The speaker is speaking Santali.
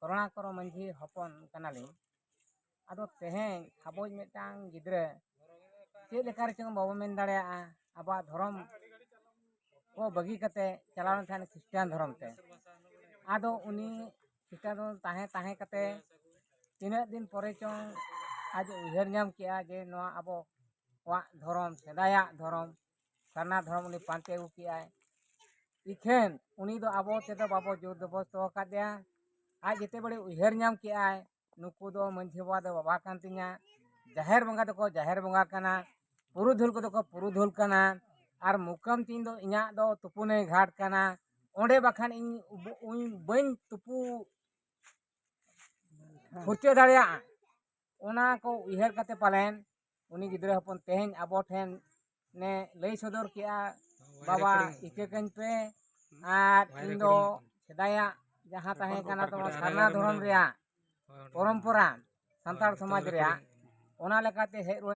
करुणाकर मंझी हपन कनालिंग आदो तेहें आबोज मिटांग गिद्रे चेद लेकार चंग बाबो मेन दाड़ेया आबा धर्म को बगी कते चलावन थान क्रिश्चियन धर्म ते आदो उनी क्रिश्चियन धर्म ताहे कते तीना दिन परे चंग आज उहर नाम किया जे नोआ आबो वा धर्म सेदाया धर्म सारना धर्म उनी पांते अगु किया इखेन उनी दो आबो तेदो बाबो जोर जबरदस्त कादिया आज जेते बड़े उहर नाम किया नुकु दो मंझी बाबा दो बाबा कान तिया जाहेर बंगा दो को जाहेर बंगा कना पुरुधुल को दो को पुरुधुल कना आर मुकम तीन दो इया दो तुपुने घाट कना ओंडे बखान इन बन तुपु फुर्चे दाड़िया ओना को उहर कते पालेन उनी गिद्रे हपन तेहें आबो ठेन ने लई सदर किया बाबा इके कन पे आर इन दो सेदाया जहाँ ताहे कना तो सारना धर्म रिया परंपरा संताल समाज रिया ओना लेकाते हेज